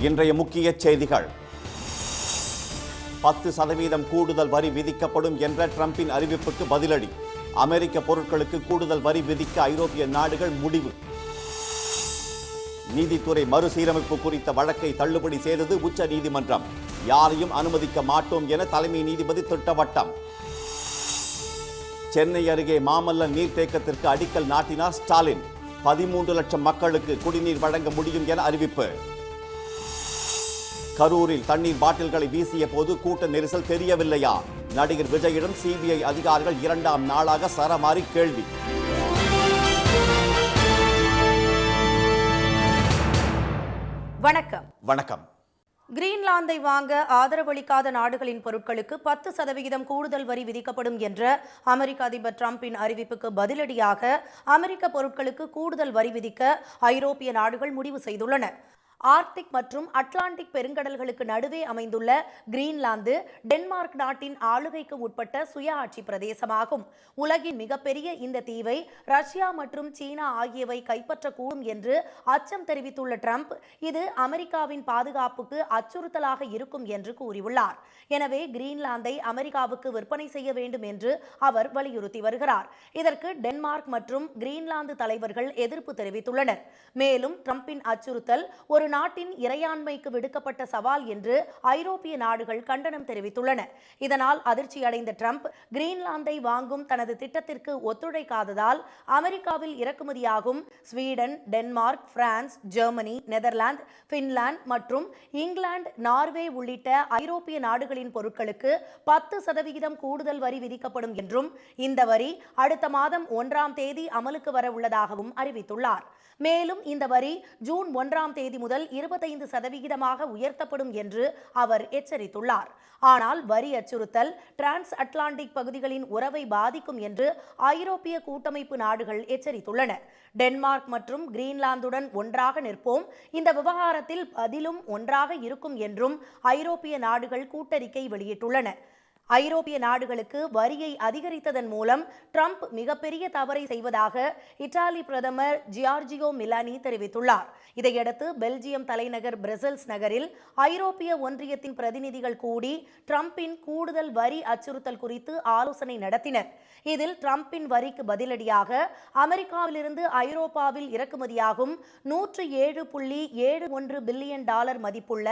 இன்றைய முக்கிய செய்திகள். 10% கூடுதல் வரி விதிக்கப்படும் என்ற ட்ரம்பின் அறிவிப்புக்கு பதிலடி. அமெரிக்க பொருட்களுக்கு கூடுதல் வரி விதிக்க ஐரோப்பிய நாடுகள் முடிவு. நீதித்துறை மறுசீரமைப்பு குறித்த வழக்கை தள்ளுபடி செய்தது உச்ச நீதிமன்றம். யாரையும் அனுமதிக்க மாட்டோம் என தலைமை நீதிபதி திட்டவட்டம். சென்னை அருகே மாமல்லன் நீர்த்தேக்கத்திற்கு அடிக்கல் நாட்டினார் ஸ்டாலின். 13 லட்சம் மக்களுக்கு குடிநீர் வழங்க முடியும் என அறிவிப்பு. கரூரில் தண்ணீர் பாட்டில்களை வீசிய போது கூட்ட நெரிசல் தெரியவில்லையா? நடிகர் விஜயிடம் சிபிஐ அதிகாரிகள் 2ஆம் நாளாக சரமாரி கேள்வி. வணக்கம். கிரீன்லாந்தை வாங்க ஆதரவளிக்காத நாடுகளின் பொருட்களுக்கு 10% கூடுதல் வரி விதிக்கப்படும் என்ற அமெரிக்க அதிபர் டிரம்பின் அறிவிப்புக்கு பதிலடியாக அமெரிக்க பொருட்களுக்கு கூடுதல் வரி விதிக்க ஐரோப்பிய நாடுகள் முடிவு செய்துள்ளன. ஆர்க்டிக் மற்றும் அட்லாண்டிக் பெருங்கடல்களுக்கு நடுவே அமைந்துள்ள கிரீன்லாந்து டென்மார்க் நாட்டின் ஆளுகைக்கு உட்பட்ட சுயாட்சி பிரதேசமாகும். உலகின் மிகப்பெரிய இந்த தீவை ரஷ்யா மற்றும் சீனா ஆகியவை கைப்பற்றக்கூடும் என்று அச்சம் தெரிவித்துள்ள ட்ரம்ப், இது அமெரிக்காவின் பாதுகாப்புக்கு அச்சுறுத்தலாக இருக்கும் என்று கூறியுள்ளார். எனவே கிரீன்லாந்தை அமெரிக்காவுக்கு விற்பனை செய்ய வேண்டும் என்று அவர் வலியுறுத்தி வருகிறார். இதற்கு டென்மார்க் மற்றும் கிரீன்லாந்து தலைவர்கள் எதிர்ப்பு தெரிவித்துள்ளனர். மேலும் ட்ரம்பின் அச்சுறுத்தல் ஒரு நாட்டின் இறையாண்மைக்கு விடுக்கப்பட்ட சவால் என்று ஐரோப்பிய நாடுகள் கண்டனம் தெரிவித்துள்ளன. இதனால் அதிர்ச்சி அடைந்த ட்ரம்ப், கிரீன்லாந்தை வாங்கும் தனது திட்டத்திற்கு ஒத்துழைக்காததால் அமெரிக்காவில் இறக்குமதியாகும் Sweden, Denmark, France, Germany, Netherlands, Finland மற்றும் இங்கிலாந்து, நார்வே உள்ளிட்ட ஐரோப்பிய நாடுகளின் பொருட்களுக்கு 10% கூடுதல் வரி விதிக்கப்படும் என்றும் இந்த வரி அடுத்த மாதம் 1ஆம் தேதி அமலுக்கு வர உள்ளதாகவும் அறிவித்துள்ளார். மேலும் இந்த வரி ஜூன் 1ஆம் தேதி முதல் 25% உயர்த்தப்படும் என்று அவர் எச்சரித்துள்ளார். ஆனால் வரி அச்சுறுத்தல் டிரான்ஸ் அட்லாண்டிக் பகுதிகளின் உறவை பாதிக்கும் என்று ஐரோப்பிய கூட்டமைப்பு நாடுகள் எச்சரித்துள்ளன. டென்மார்க் மற்றும் கிரீன்லாந்துடன் ஒன்றாக நிற்போம், இந்த விவகாரத்தில் பதிலும் ஒன்றாக இருக்கும் என்றும் ஐரோப்பிய நாடுகள் கூட்டறிக்கை வெளியிட்டுள்ளன. ஐரோப்பிய நாடுகளுக்கு வரியை அதிகரித்ததன் மூலம் ட்ரம்ப் மிகப்பெரிய தவறை செய்வதாக இத்தாலி பிரதமர் ஜியார்ஜியோ மிலானி தெரிவித்துள்ளார். இதையடுத்து பெல்ஜியம் தலைநகர் பிரசல்ஸ் நகரில் ஐரோப்பிய ஒன்றியத்தின் பிரதிநிதிகள் கூடி ட்ரம்பின் கூடுதல் வரி அச்சுறுத்தல் குறித்து ஆலோசனை நடத்தினர். இதில் ட்ரம்பின் வரிக்கு பதிலடியாக அமெரிக்காவிலிருந்து ஐரோப்பாவில் இறக்குமதியாகும் $107.71 பில்லியன் மதிப்புள்ள,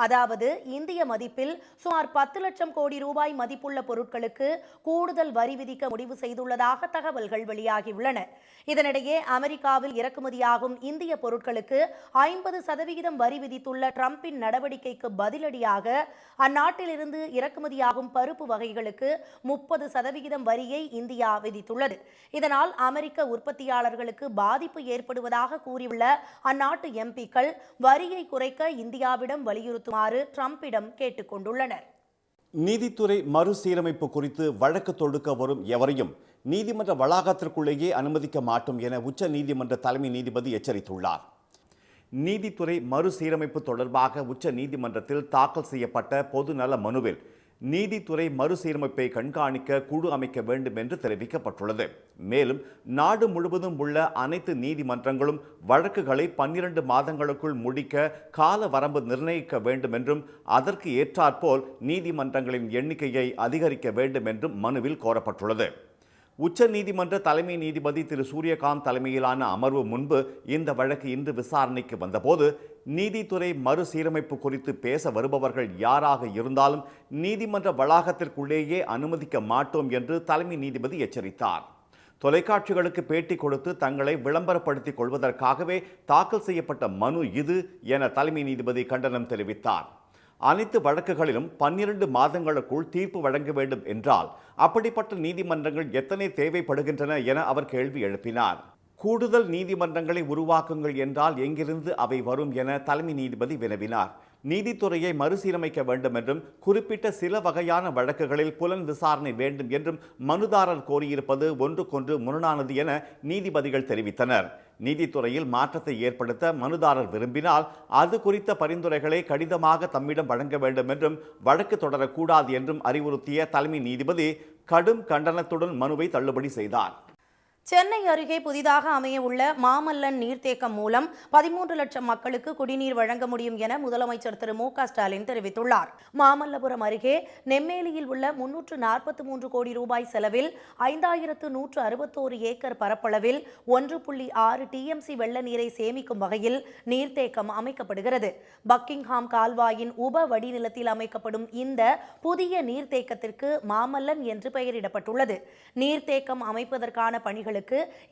அதாவது இந்திய மதிப்பில் சுமார் 10 லட்சம் கோடி ரூபாய் மதிப்புள்ள பொருட்களுக்கு கூடுதல் வரி விதிக்க முடிவு செய்துள்ளதாக தகவல்கள் வெளியாகியுள்ளன. இதனிடையே அமெரிக்காவில் இறக்குமதியாகும் இந்திய பொருட்களுக்கு 50% வரி விதித்துள்ள ட்ரம்பின் நடவடிக்கைக்கு பதிலடியாக அந்நாட்டிலிருந்து இறக்குமதியாகும் பருப்பு வகைகளுக்கு 30% வரியை இந்தியா விதித்துள்ளது. இதனால் அமெரிக்க உற்பத்தியாளர்களுக்கு பாதிப்பு ஏற்படுவதாக கூறியுள்ள அந்நாட்டு எம்பிக்கள் வரியை குறைக்க இந்தியாவிடம் வலியுறுத்துமாறு ட்ரம்பிடம் கேட்டுக்கொண்டுள்ளனர். நீதித்துறை மறுசீரமைப்பு குறித்து வழக்கு தொடுக்க வரும் எவரையும் நீதிமன்ற வளாகத்திற்குள்ளேயே அனுமதிக்க மாட்டோம் என உச்ச நீதிமன்ற தலைமை நீதிபதி எச்சரித்துள்ளார். நீதித்துறை மறுசீரமைப்பு தொடர்பாக உச்ச நீதிமன்றத்தில் தாக்கல் செய்யப்பட்ட பொதுநல மனுவில் நீதித்துறை மறுசீரமைப்பை கண்காணிக்க குழு அமைக்க வேண்டும் என்று தெரிவிக்கப்பட்டுள்ளது. மேலும் நாடு முழுவதும் உள்ள அனைத்து நீதிமன்றங்களும் வழக்குகளை 12 மாதங்களுக்குள் முடிக்க கால வரம்பு நிர்ணயிக்க வேண்டும் என்றும் அதற்கு ஏற்றாற்போல் நீதிமன்றங்களின் எண்ணிக்கையை அதிகரிக்க வேண்டும் என்றும் மனுவில் கோரப்பட்டுள்ளது. உச்ச நீதிமன்ற தலைமை நீதிபதி திரு சூரியகாந்த் தலைமையிலான அமர்வு முன்பு இந்த வழக்கு இன்று விசாரணைக்கு வந்தபோது நீதித்துறை மறுசீரமைப்பு குறித்து பேச வருபவர்கள் யாராக இருந்தாலும் நீதிமன்ற வளாகத்திற்குள்ளேயே அனுமதிக்க மாட்டோம் என்று தலைமை நீதிபதி எச்சரித்தார். தொலைக்காட்சிகளுக்கு பேட்டி கொடுத்து தங்களை விளம்பரப்படுத்திக் கொள்வதற்காகவே தாக்கல் செய்யப்பட்ட மனு இது என தலைமை நீதிபதி கண்டனம் தெரிவித்தார். அனைத்து வழக்குகளிலும் 12 மாதங்களுக்குள் தீர்ப்பு வழங்க வேண்டும் என்றால் அப்படிப்பட்ட நீதிமன்றங்கள் எத்தனை தேவைப்படுகின்றன என அவர் கேள்வி எழுப்பினார். கூடுதல் நீதிமன்றங்களை உருவாக்குங்கள் என்றால் எங்கிருந்து அவை வரும் என தலைமை நீதிபதி வினவினார். நீதித்துறையை மறுசீரமைக்க வேண்டும் என்றும் குறிப்பிட்ட சில வகையான வழக்குகளில் புலன் விசாரணை வேண்டும் என்றும் மனுதாரர் கோரியிருப்பது ஒன்றுக்கொன்று முரணானது என நீதிபதிகள் தெரிவித்தனர். நீதித்துறையில் மாற்றத்தை ஏற்படுத்த மனுதாரர் விரும்பினால் அது குறித்த பரிந்துரைகளை கடிதமாக தம்மிடம் வழங்க வேண்டும் என்றும் வழக்கு தொடரக்கூடாது என்றும் அறிவுறுத்திய தலைமை நீதிபதி கடும் கண்டனத்துடன் மனுவை தள்ளுபடி செய்தார். சென்னை அருகே புதிதாக அமைய உள்ள மாமல்லன் நீர்த்தேக்கம் மூலம் 13 லட்சம் மக்களுக்கு குடிநீர் வழங்க முடியும் என முதலமைச்சர் திரு மு.க. ஸ்டாலின் தெரிவித்துள்ளார். மாமல்லபுரம் அருகே நெம்மேலியில் உள்ள 343 கோடி ரூபாய் செலவில் 5161 ஏக்கர் பரப்பளவில் 1.6 டிஎம்சி வெள்ள நீரை சேமிக்கும் வகையில் நீர்த்தேக்கம் அமைக்கப்படுகிறது. பக்கிங்ஹாம் கால்வாயின் உப வடிநிலத்தில் அமைக்கப்படும் இந்த புதிய நீர்த்தேக்கத்திற்கு மாமல்லன் என்று பெயரிடப்பட்டுள்ளது. நீர்த்தேக்கம் அமைப்பதற்கான பணிகள்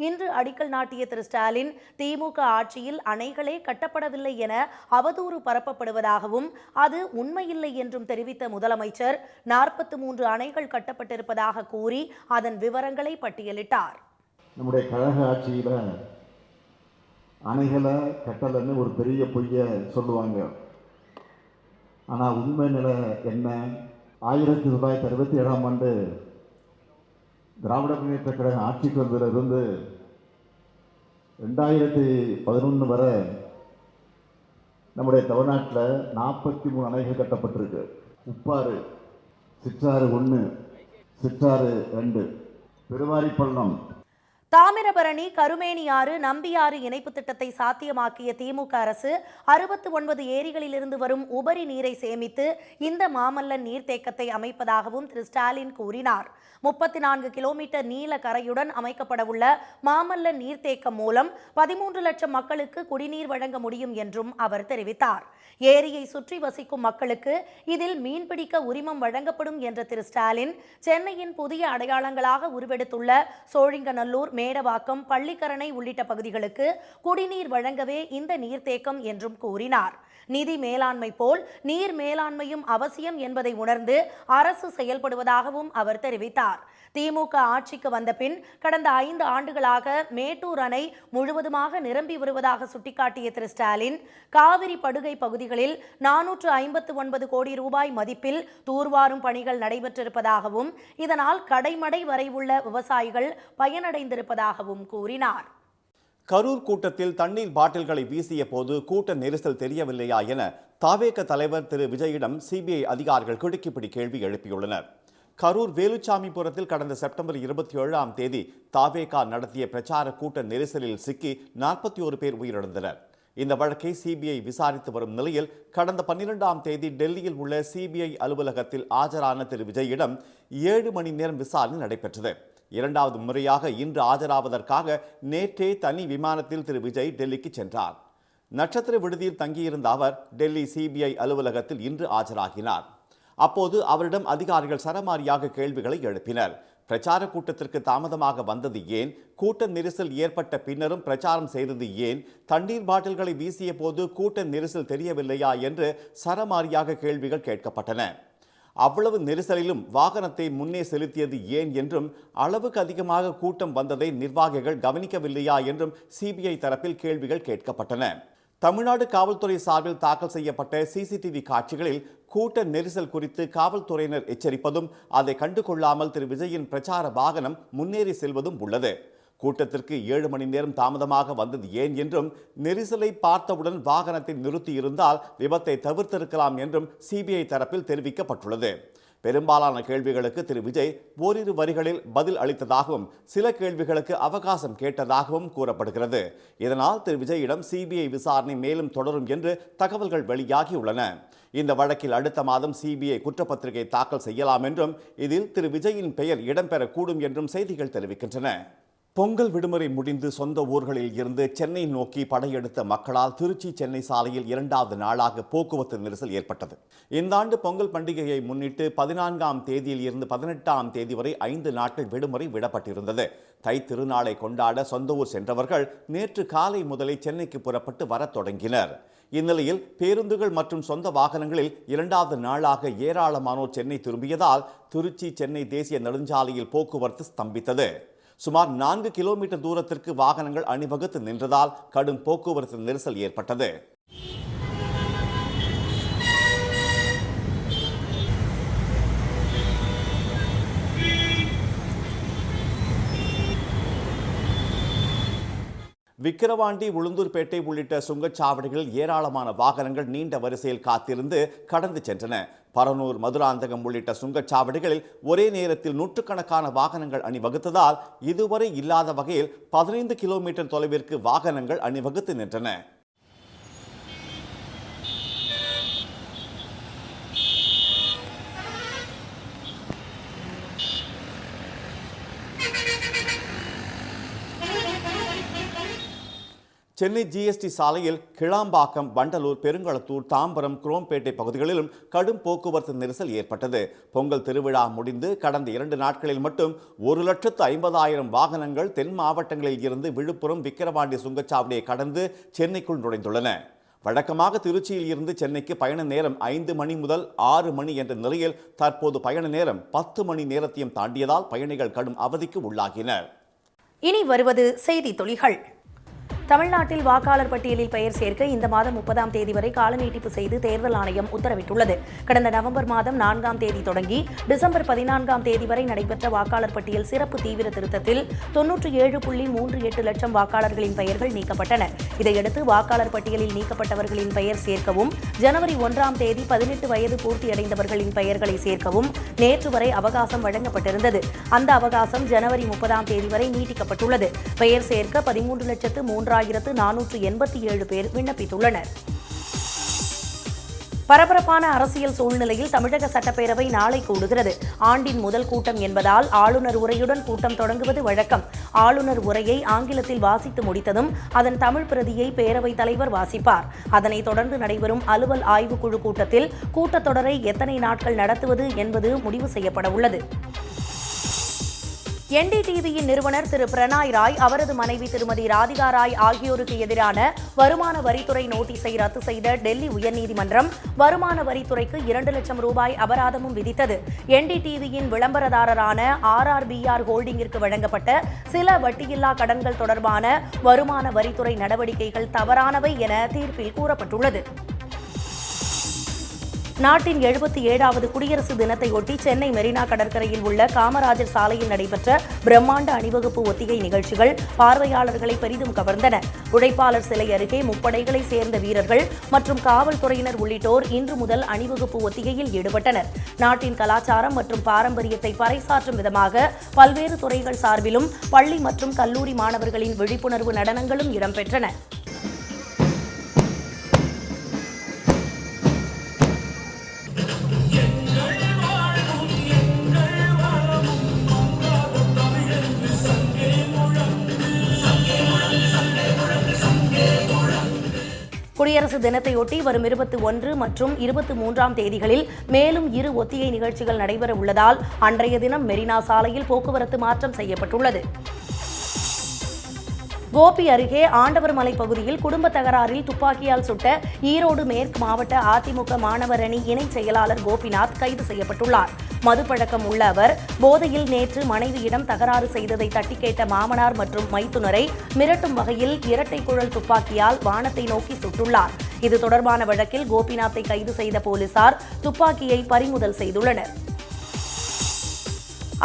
இன்று அடிக்கல் நாட்டிய திரு ஸ்டாலின், திமுக ஆட்சியில் அணைகளே கட்டப்படவில்லை என அவதூறு பரப்பப்படுவதாகவும் அது உண்மையில்லை என்றும் தெரிவித்த முதலமைச்சர் 43 அணைகள் கட்டப்பட்டிருப்பதாக கூறி அதன் விவரங்களை பட்டியலிட்டார். நம்முடைய கழக ஆட்சியில் அணைகளை கட்டலன்னு ஒரு பெரிய பொய்ய சொல்லுவாங்க. ஆனால் உண்மை நிலை என்ன? 1967ஆம் ஆண்டு திராவிட முன்னேற்ற கழகம் ஆட்சிக்கு வந்ததிலிருந்து 2011 வரை நம்முடைய தமிழ்நாட்டில் 43 அணைகள் கட்டப்பட்டிருக்கு. உப்பாறு, சிற்றாறு 1, சிற்றாறு 2, பெருவாரிப்பள்ளம், தாமிரபரணி, கருமேனியாறு, நம்பியாறு இணைப்பு திட்டத்தை சாத்தியமாக்கிய திமுக அரசு 69 ஏரிகளிலிருந்து வரும் உபரி நீரை சேமித்து இந்த மாமல்லன் நீர்த்தேக்கத்தை அமைப்பதாகவும் திரு ஸ்டாலின் கூறினார். 34 கிலோமீட்டர் நீள கரையுடன் அமைக்கப்படவுள்ள மாமல்லன் நீர்த்தேக்கம் மூலம் 13 லட்சம் மக்களுக்கு குடிநீர் வழங்க முடியும் என்றும் அவர் தெரிவித்தார். ஏரியை சுற்றி வசிக்கும் மக்களுக்கு இதில் மீன்பிடிக்க உரிமம் வழங்கப்படும் என்ற திரு ஸ்டாலின், சென்னையின் புதிய அடையாளங்களாக உருவெடுத்துள்ள சோழிங்கநல்லூர், மேடவாக்கம், பள்ளிக்கரணை உள்ளிட்ட பகுதிகளுக்கு குடிநீர் வழங்கவே இந்த நீர்த்தேக்கம் என்றும் கூறினார். நிதி மேலாண்மை போல் நீர் மேலாண்மையும் அவசியம் என்பதை உணர்ந்து அரசு செயல்படுவதாகவும் அவர் தெரிவித்தார். திமுக ஆட்சிக்கு வந்த பின் கடந்த 5 ஆண்டுகளாக மேட்டூர் அணை முழுவதுமாக நிரம்பி வருவதாக சுட்டிக்காட்டிய திரு ஸ்டாலின், காவிரி படுகை பகுதிகளில் 459 கோடி ரூபாய் மதிப்பில் தூர்வாரும் பணிகள் நடைபெற்றிருப்பதாகவும் இதனால் கடைமடை வரை உள்ள விவசாயிகள் பயனடைந்திருப்பதாகவும் கூறினார். கரூர் கூட்டத்தில் தண்ணீர் பாட்டில்களை வீசிய போது கூட்ட நெரிசல் தெரியவில்லையா என தாவேக தலைவர் திரு விஜயிடம் சிபிஐ அதிகாரிகள் கிடுக்கிப்பிடி கேள்வி எழுப்பியுள்ளனர். கரூர் வேலுச்சாமிபுரத்தில் கடந்த செப்டம்பர் 27ஆம் தேதி தாவேகா நடத்திய பிரச்சார கூட்ட நெரிசலில் சிக்கி 41 பேர் உயிரிழந்தனர். இந்த வழக்கை சிபிஐ விசாரித்து வரும் நிலையில் கடந்த 12ஆம் தேதி டெல்லியில் உள்ள சிபிஐ அலுவலகத்தில் ஆஜரான திரு விஜயிடம் 7 மணி நேரம் விசாரணை நடைபெற்றது. 2வது முறையாக இன்று ஆஜராவதற்காக நேற்றே தனி விமானத்தில் திரு விஜய் டெல்லிக்கு சென்றார். நட்சத்திர விடுதியில் தங்கியிருந்த அவர் டெல்லி சிபிஐ அலுவலகத்தில் இன்று ஆஜராகினார். அப்போது அவரிடம் அதிகாரிகள் சரமாரியாக கேள்விகளை எழுப்பினர். பிரச்சார கூட்டத்திற்கு தாமதமாக வந்தது ஏன்? கூட்ட நெரிசல் ஏற்பட்ட பின்னரும் பிரச்சாரம் செய்தது ஏன்? தண்ணீர் பாட்டில்களை வீசிய போது கூட்ட நெரிசல் தெரியவில்லையா என்று சரமாரியாக கேள்விகள் கேட்கப்பட்டன. அவ்வளவு நெரிசலிலும் வாகனத்தை முன்னே செலுத்தியது ஏன் என்றும், அளவுக்கு அதிகமாக கூட்டம் வந்ததை நிர்வாகிகள் கவனிக்கவில்லையா என்றும் சிபிஐ தரப்பில் கேள்விகள் கேட்கப்பட்டன. தமிழ்நாடு காவல்துறை சார்பில் தாக்கல் செய்யப்பட்ட சிசிடிவி காட்சிகளில் கூட்ட நெரிசல் குறித்து காவல்துறையினர் எச்சரிப்பதும், அதை கண்டுகொள்ளாமல் திரு விஜயின் பிரச்சார வாகனம் முன்னேறி செல்வதும் உள்ளது. கூட்டத்திற்கு 7 மணி நேரம் தாமதமாக வந்தது ஏன் என்றும், நெரிசலை பார்த்தவுடன் வாகனத்தை நிறுத்தியிருந்தால் விபத்தை தவிர்த்திருக்கலாம் என்றும் சிபிஐ தரப்பில் தெரிவிக்கப்பட்டுள்ளது. பெரும்பாலான கேள்விகளுக்கு திரு விஜய் ஓரிரு வரிகளில் பதில் அளித்ததாகவும் சில கேள்விகளுக்கு அவகாசம் கேட்டதாகவும் கூறப்படுகிறது. இதனால் திரு விஜயிடம் சிபிஐ விசாரணை மேலும் தொடரும் என்று தகவல்கள் வெளியாகியுள்ளன. இந்த வழக்கில் அடுத்த மாதம் சிபிஐ குற்றப்பத்திரிகை தாக்கல் செய்யலாம் என்றும், இதில் திரு விஜயின் பெயர் இடம்பெறக்கூடும் என்றும் செய்திகள் தெரிவிக்கின்றன. பொங்கல் விடுமுறை முடிந்து சொந்த ஊர்களில் இருந்து சென்னை நோக்கி படையெடுத்த மக்களால் திருச்சி சென்னை சாலையில் 2வது நாளாக போக்குவரத்து நெரிசல் ஏற்பட்டது. இந்த ஆண்டு பொங்கல் பண்டிகையை முன்னிட்டு 14ஆம் தேதியில் இருந்து 18ஆம் தேதி வரை 5 நாட்கள் விடுமுறை விடப்பட்டிருந்தது. தை திருநாளை கொண்டாட சொந்த ஊர் சென்றவர்கள் நேற்று காலை முதலே சென்னைக்கு புறப்பட்டு வரத் தொடங்கினர். இந்நிலையில் பேருந்துகள் மற்றும் சொந்த வாகனங்களில் 2வது நாளாக ஏராளமானோர் சென்னை திரும்பியதால் திருச்சி சென்னை தேசிய நெடுஞ்சாலையில் போக்குவரத்து ஸ்தம்பித்தது. சுமார் 4 கிலோமீட்டர் தூரத்திற்கு வாகனங்கள் அணிவகுத்து நின்றதால் கடும் போக்குவரத்து நெரிசல் ஏற்பட்டது. விக்கிரவாண்டி, உளுந்தூர்பேட்டை உள்ளிட்ட சுங்கச்சாவடிகளில் ஏராளமான வாகனங்கள் நீண்ட வரிசையில் காத்திருந்து கடந்து சென்றன. பரனூர், மதுராந்தகம் உள்ளிட்ட சுங்கச்சாவடிகளில் ஒரே நேரத்தில் நூற்றுக்கணக்கான வாகனங்கள் அணிவகுத்ததால் இதுவரை இல்லாத வகையில் 15 கிலோமீட்டர் தொலைவிற்கு வாகனங்கள் அணிவகுத்து நின்றன. சென்னை ஜிஎஸ்டி சாலையில் கிளாம்பாக்கம், வண்டலூர், பெருங்களத்தூர், தாம்பரம், குரோம்பேட்டை பகுதிகளிலும் கடும் போக்குவரத்து நெரிசல் ஏற்பட்டது. பொங்கல் திருவிழா முடிந்து கடந்த 2 நாட்களில் மட்டும் 1,50,000 வாகனங்கள் தென் மாவட்டங்களில் இருந்து விழுப்புரம், விக்கிரவாண்டி சுங்கச்சாவடியை கடந்து சென்னைக்குள் நுழைந்துள்ளன. வழக்கமாக திருச்சியில் இருந்து சென்னைக்கு பயண நேரம் 5 மணி முதல் 6 மணி என்ற நிலையில் தற்போது பயண நேரம் 10 மணி நேரத்தையும் தாண்டியதால் பயணிகள் கடும் அவதிக்கு உள்ளாகினர். இனி வருவது செய்தி துளிகள். தமிழ்நாட்டில் வாக்காளர் பட்டியலில் பெயர் சேர்க்க இந்த மாதம் 30ஆம் தேதி வரை கால நீட்டிப்பு செய்து தேர்தல் ஆணையம் உத்தரவிட்டுள்ளது. கடந்த நவம்பர் மாதம் 4ஆம் தேதி தொடங்கி டிசம்பர் 14ஆம் தேதி வரை நடைபெற்ற வாக்காளர் பட்டியல் சிறப்பு தீவிர திருத்தத்தில் 97.38 லட்சம் வாக்காளர்களின் பெயர்கள் நீக்கப்பட்டன. இதையடுத்து வாக்காளர் பட்டியலில் நீக்கப்பட்டவர்களின் பெயர் சேர்க்கவும், ஜனவரி 1ஆம் தேதி 18 வயது பூர்த்தியடைந்தவர்களின் பெயர்களை சேர்க்கவும் நேற்று வரை அவகாசம் வழங்கப்பட்டிருந்தது. அந்த அவகாசம் ஜனவரி 30ஆம் தேதி வரை நீட்டிக்கப்பட்டுள்ளது. பெயர் சேர்க்க 13,03,487 பேர் விண்ணப்பித்துள்ளனர். பரபரப்பான அரசியல் சூழ்நிலையில் தமிழக சட்டப்பேரவை நாளை கூடுகிறது. ஆண்டின் முதல் கூட்டம் என்பதால் ஆளுநர் உரையுடன் கூட்டம் தொடங்குவது வழக்கம். ஆளுநர் உரையை ஆங்கிலத்தில் வாசித்து முடித்ததும் அதன் தமிழ் பிரதியை பேரவைத் தலைவர் வாசிப்பார். அதனைத் தொடர்ந்து நடைபெறும் அலுவல் ஆய்வுக்குழு கூட்டத்தில் கூட்டத்தொடரை எத்தனை நாட்கள் நடத்துவது என்பது முடிவு செய்யப்பட உள்ளது. என்டிடிவியின் நிறுவனர் திரு பிரணாய் ராய், அவரது மனைவி திருமதி ராதிகா ராய் ஆகியோருக்கு எதிரான வருமான வரித்துறை நோட்டீஸை ரத்து செய்த டெல்லி உயர்நீதிமன்றம் வருமான வரித்துறைக்கு 2 லட்சம் ரூபாய் அபராதமும் விதித்தது. என்டிடிவியின் விளம்பரதாரரான RRBR ஹோல்டிங்கிற்கு வழங்கப்பட்ட சில வட்டியில்லா கடன்கள் தொடர்பான வருமான வரித்துறை நடவடிக்கைகள் தவறானவை என தீர்ப்பில் கூறப்பட்டுள்ளது. நாட்டின் 77வது குடியரசு தினத்தையொட்டி சென்னை மெரினா கடற்கரையில் உள்ள காமராஜர் சாலையில் நடைபெற்ற பிரம்மாண்ட அணிவகுப்பு ஒத்திகை நிகழ்ச்சிகள் பார்வையாளர்களை பெரிதும் கவர்ந்தன. உழைப்பாளர் சிலை அருகே முப்படைகளை சேர்ந்த வீரர்கள் மற்றும் காவல்துறையினர் உள்ளிட்டோர் இன்று முதல் அணிவகுப்பு ஒத்திகையில் ஈடுபட்டனர். நாட்டின் கலாச்சாரம் மற்றும் பாரம்பரியத்தை பறைசாற்றும் விதமாக பல்வேறு துறைகள் சார்பிலும் பள்ளி மற்றும் கல்லூரி மாணவர்களின் விழிப்புணர்வு நடனங்களும் இடம்பெற்றன. குடியரசு தினத்தையொட்டி வரும் 21 மற்றும் 23ஆம் தேதிகளில் மேலும் 2 ஒத்திகை நிகழ்ச்சிகள் நடைபெற உள்ளதால் அன்றைய தினம் மெரினா சாலையில் போக்குவரத்து மாற்றம் செய்யப்பட்டுள்ளது. கோபி அருகே ஆண்டவர்மலை பகுதியில் குடும்ப தகராறில் துப்பாக்கியால் சுட்ட ஈரோடு மேற்கு மாவட்ட அதிமுக மாணவர் அணி இணைச் செயலாளர் கோபிநாத் கைது செய்யப்பட்டுள்ளார். மதுப்பழக்கம் உள்ள அவர் போதையில் நேற்று மனைவியிடம் தகராறு செய்ததை தட்டி கேட்ட மாமனார் மற்றும் மைத்துனரை மிரட்டும் வகையில் இரட்டை குழல் துப்பாக்கியால் வானத்தை நோக்கி சுட்டுள்ளார். இது தொடர்பான வழக்கில் கோபிநாத்தை கைது செய்த போலீசார் துப்பாக்கியை பறிமுதல் செய்துள்ளனர்.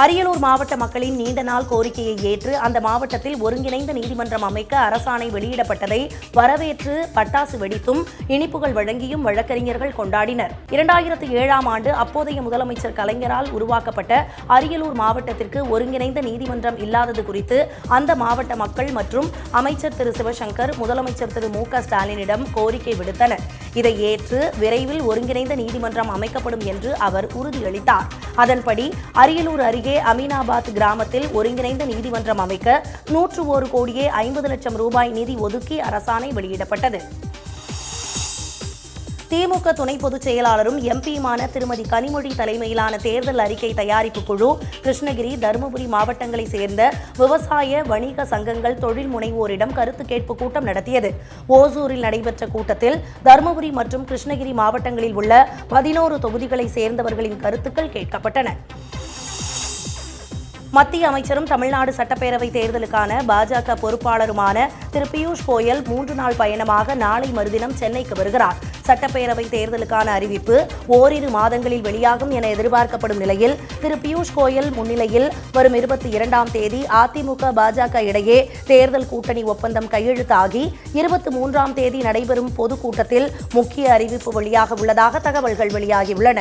அரியலூர் மாவட்ட மக்களின் நீண்ட நாள் கோரிக்கையை ஏற்று அந்த மாவட்டத்தில் ஒருங்கிணைந்த நீதிமன்றம் அமைக்க அரசாணை வெளியிடப்பட்டதை வரவேற்று பட்டாசு வெடித்தும் இனிப்புகள் வழங்கியும் வழக்கறிஞர்கள் கொண்டாடினர். 2007ஆம் ஆண்டு அப்போதைய முதலமைச்சர் கலைஞரால் உருவாக்கப்பட்ட அரியலூர் மாவட்டத்திற்கு ஒருங்கிணைந்த நீதிமன்றம் இல்லாதது குறித்து அந்த மாவட்ட மக்கள் மற்றும் அமைச்சர் திரு சிவசங்கர் முதலமைச்சர் திரு மு.க. ஸ்டாலினிடம் கோரிக்கை விடுத்தனர். இதை ஏற்று விரைவில் ஒருங்கிணைந்த நீதிமன்றம் அமைக்கப்படும் என்று அவர் உறுதியளித்தார். அதன்படி அரியலூர் அருகே அமீனாபாத் கிராமத்தில் ஒருங்கிணைந்த நீதிமன்றம் அமைக்க 101 கோடியே 50 லட்சம் ரூபாய் நிதி ஒதுக்கி அரசாணை வெளியிடப்பட்டது. திமுக துணை பொதுச் செயலாளரும் எம்பியுமான திருமதி கனிமொழி தலைமையிலான தேர்தல் அறிக்கை தயாரிப்பு குழு கிருஷ்ணகிரி, தருமபுரி மாவட்டங்களைச் சேர்ந்த விவசாய, வணிக சங்கங்கள், தொழில் முனைவோரிடம் கருத்து கேட்பு கூட்டம் நடத்தியது. ஓசூரில் நடைபெற்ற கூட்டத்தில் தருமபுரி மற்றும் கிருஷ்ணகிரி மாவட்டங்களில் உள்ள 11 தொகுதிகளைச் சேர்ந்தவர்களின் கருத்துக்கள் கேட்கப்பட்டன. மத்திய அமைச்சரும் தமிழ்நாடு சட்டப்பேரவை தேர்தலுக்கான பாஜக பொறுப்பாளருமான திரு பியூஷ் கோயல் 3 நாள் பயணமாக நாளை மறுதினம் சென்னைக்கு வருகிறார். சட்டப்பேரவை தேர்தலுக்கான அறிவிப்பு ஓரிரு மாதங்களில் வெளியாகும் என எதிர்பார்க்கப்படும் நிலையில் திரு பியூஷ் கோயல் முன்னிலையில் வரும் 22ஆம் தேதி அதிமுக பாஜக இடையே தேர்தல் கூட்டணி ஒப்பந்தம் கையெழுத்தாகி 23ஆம் தேதி நடைபெறும் பொதுக்கூட்டத்தில் முக்கிய அறிவிப்பு வெளியாக உள்ளதாக தகவல்கள் வெளியாகியுள்ளன.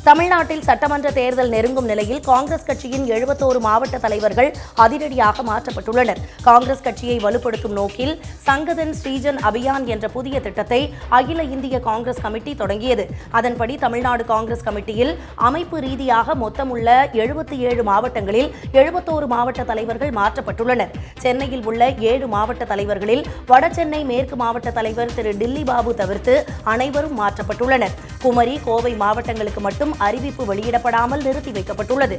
தமிழ்நாட்டில் சட்டமன்ற தேர்தல் நெருங்கும் நிலையில் காங்கிரஸ் கட்சியின் 71 மாவட்ட தலைவர்கள் அதிரடியாக மாற்றப்பட்டுள்ளனர். காங்கிரஸ் கட்சியை வலுப்படுத்தும் நோக்கில் சங்கதன் ஸ்ரீஜன் அபியான் என்ற புதிய திட்டத்தை அகில இந்திய காங்கிரஸ் கமிட்டி தொடங்கியது. அதன்படி தமிழ்நாடு காங்கிரஸ் கமிட்டியில் அமைப்பு ரீதியாக மொத்தமுள்ள 77 மாவட்டங்களில் 71 மாவட்ட தலைவர்கள் மாற்றப்பட்டுள்ளனர். சென்னையில் உள்ள 7 மாவட்ட தலைவர்களில் வடசென்னை மேற்கு மாவட்ட தலைவர் திரு டில்லி பாபு தவிர்த்து அனைவரும் மாற்றப்பட்டுள்ளனர். குமரி, கோவை மாவட்டங்களுக்கு மட்டும் அறிவிப்பு வெளியிடப்படாமல் நிறுத்தி வைக்கப்பட்டுள்ளது.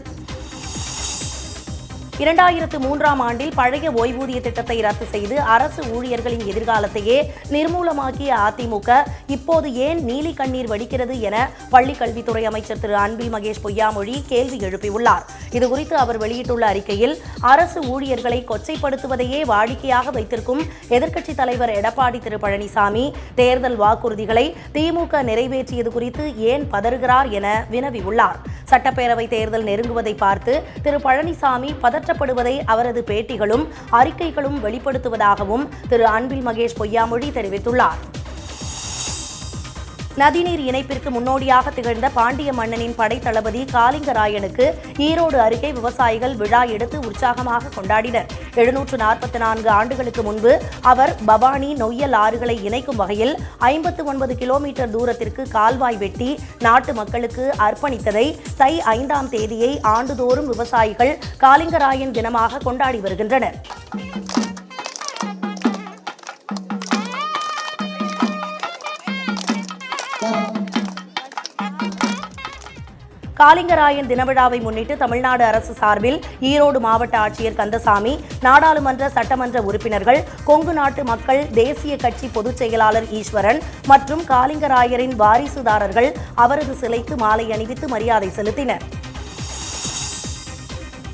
2003ஆம் ஆண்டில் பழைய ஓய்வூதிய திட்டத்தை ரத்து செய்து அரசு ஊழியர்களின் எதிர்காலத்தையே நிர்மூலமாக்கிய அதிமுக இப்போது ஏன் நீலி கண்ணீர் வடிக்கிறது என பள்ளிக் கல்வித்துறை அமைச்சர் திரு அன்பில் மகேஷ் பொய்யாமொழி கேள்வி எழுப்பியுள்ளார். இதுகுறித்து அவர் வெளியிட்டுள்ள அறிக்கையில் அரசு ஊழியர்களை கொச்சைப்படுத்துவதையே வாடிக்கையாக வைத்திருக்கும் எதிர்க்கட்சித் தலைவர் எடப்பாடி திரு பழனிசாமி தேர்தல் வாக்குறுதிகளை திமுக நிறைவேற்றியது குறித்து ஏன் பதறுகிறார் என வினவியுள்ளார். சட்டப்பேரவை தேர்தல் நெருங்குவதை பார்த்து திரு பழனிசாமி பதற்றப்படுவதை அவரது பேட்டிகளும் அறிக்கைகளும் வெளிப்படுத்துவதாகவும் திரு அன்பில் மகேஷ் பொய்யாமொழி தெரிவித்துள்ளார். நதிநீர் இணைப்பிற்கு முன்னோடியாக திகழ்ந்த பாண்டிய மன்னனின் படைத்தளபதி காலிங்கராயனுக்கு ஈரோடு அருகே விவசாயிகள் விழா எடுத்து உற்சாகமாக கொண்டாடினர். 744 ஆண்டுகளுக்கு முன்பு அவர் பவானி, நொய்யல் ஆறுகளை இணைக்கும் வகையில் 59 கிலோமீட்டர் தூரத்திற்கு கால்வாய் வெட்டி நாட்டு மக்களுக்கு அர்ப்பணித்ததை தை 5ஆம் தேதியை ஆண்டுதோறும் விவசாயிகள் காலிங்கராயன் தினமாக கொண்டாடி வருகின்றனர். காலிங்கராயன் தினவிழாவை முன்னிட்டு தமிழ்நாடு அரசு சார்பில் ஈரோடு மாவட்ட ஆட்சியர் கந்தசாமி, நாடாளுமன்ற சட்டமன்ற உறுப்பினர்கள், கொங்கு நாட்டு மக்கள் தேசிய கட்சி பொதுச் செயலாளர் ஈஸ்வரன் மற்றும் காலிங்கராயரின் வாரிசுதாரர்கள் அவரது சிலைக்கு மாலை அணிவித்து மரியாதை செலுத்தினர்.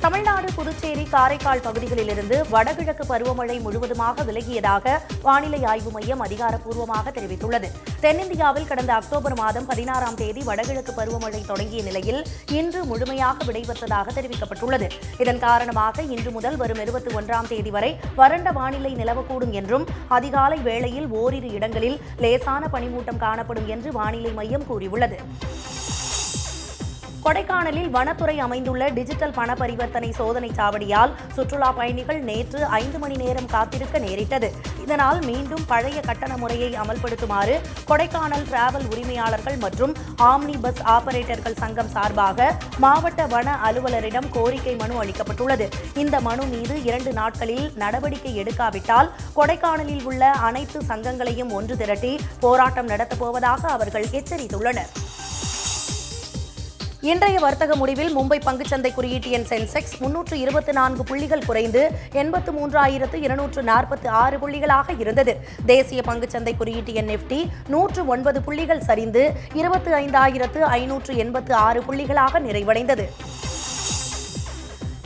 தமிழ்நாடு, புதுச்சேரி, காரைக்கால் பகுதிகளிலிருந்து வடகிழக்கு பருவமழை முழுவதுமாக விலகியதாக வானிலை ஆய்வு மையம் அதிகாரப்பூர்வமாக தெரிவித்துள்ளது. தென்னிந்தியாவில் கடந்த அக்டோபர் மாதம் 16ஆம் தேதி வடகிழக்கு பருவமழை தொடங்கிய நிலையில் இன்று முழுமையாக விடைபெற்றதாக தெரிவிக்கப்பட்டுள்ளது. இதன் காரணமாக இன்று முதல் வரும் 21ஆம் தேதி வரை வறண்ட வானிலை நிலவக்கூடும் என்றும் அதிகாலை வேளையில் ஓரிரு இடங்களில் லேசான பனிமூட்டம் காணப்படும் என்று வானிலை மையம் கூறியுள்ளது. கொடைக்கானலில் வனத்துறை அமைந்துள்ள டிஜிட்டல் பண பரிவர்த்தனை சோதனை சாவடியால் சுற்றுலா பயணிகள் நேற்று 5 மணி நேரம் காத்திருக்க நேரிட்டது. இதனால் மீண்டும் பழைய கட்டண முறையை அமல்படுத்துமாறு கொடைக்கானல் டிராவல் உரிமையாளர்கள் மற்றும் ஆம்னி பஸ் ஆபரேட்டர்கள் சங்கம் சார்பாக மாவட்ட வன அலுவலரிடம் கோரிக்கை மனு அளிக்கப்பட்டுள்ளது. இந்த மனு மீது 2 நாட்களில் நடவடிக்கை எடுக்காவிட்டால் கொடைக்கானலில் உள்ள அனைத்து சங்கங்களையும் ஒன்று திரட்டி போராட்டம் நடத்தப்போவதாக அவர்கள் எச்சரித்துள்ளனர். இன்றைய வர்த்தக முடிவில் மும்பை பங்குச்சந்தை குறியீட்டு எண் சென்செக்ஸ் 324 புள்ளிகள் குறைந்து 83,246 புள்ளிகளாக இருந்தது. தேசிய பங்குச்சந்தை குறியீட்டு எண் நிஃப்டி 109 புள்ளிகள் சரிந்து 25,586 புள்ளிகளாக நிறைவடைந்தது.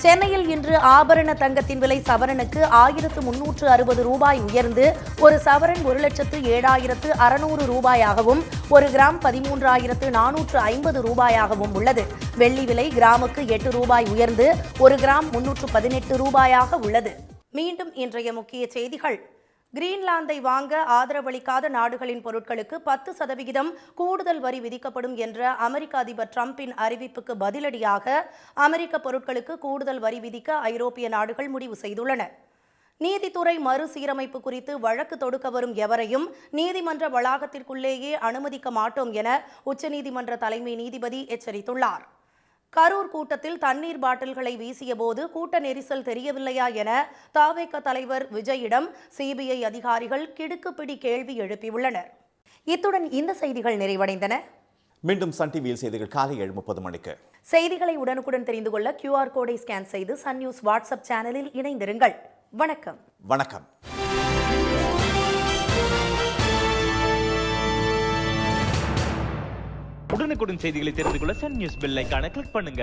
சென்னையில் இன்று ஆபரண தங்கத்தின் விலை சவரனுக்கு 1,360 ரூபாய் உயர்ந்து ஒரு சவரன் 1,07,600 ரூபாயாகவும் ஒரு கிராம் 13,450 ரூபாயாகவும் உள்ளது. வெள்ளி விலை கிராமுக்கு 8 ரூபாய் உயர்ந்து ஒரு கிராம் 318 ரூபாயாக உள்ளது. மீண்டும் இன்றைய முக்கிய செய்திகள். கிரீன்லாந்தை வாங்க ஆதரவளிக்காத நாடுகளின் பொருட்களுக்கு 10% கூடுதல் வரி விதிக்கப்படும் என்ற அமெரிக்க அதிபர் டிரம்பின் அறிவிப்புக்கு பதிலடியாக அமெரிக்க பொருட்களுக்கு கூடுதல் வரி விதிக்க ஐரோப்பிய நாடுகள் முடிவு செய்துள்ளன. நீதித்துறை மறுசீரமைப்பு குறித்து வழக்கு தொடுக்க வரும் எவரையும் நீதிமன்ற வளாகத்திற்குள்ளேயே அனுமதிக்க மாட்டோம் என உச்சநீதிமன்ற தலைமை நீதிபதி எச்சரித்துள்ளார். கரூர் கூட்டத்தில் தண்ணீர் பாட்டில்களை வீசிய போது கூட்ட நெரிசல் தெரியவில்லையா என தவேக தலைவர் விஜயிடம் சிபிஐ அதிகாரிகள் கிடுக்குப்பிடி கேள்வி எழுப்பியுள்ளனர். இத்துடன் இந்த செய்திகள் நிறைவடைந்தன. மீண்டும் சன் டிவியில் செய்திகள் காலை 7:30 மணிக்கு. செய்திகளை உடனுக்குடன் தெரிந்து கொள்ள QR கோடை ஸ்கேன் செய்து சன் நியூஸ் வாட்ஸ்அப் சேனலில் இணைந்திருங்கள். வணக்கம். வணக்கம். உடனுக்குடன் செய்திகளை தெரிந்து கொள்ள சன் நியூஸ் பெல் ஐகானை கிளிக் பண்ணுங்க.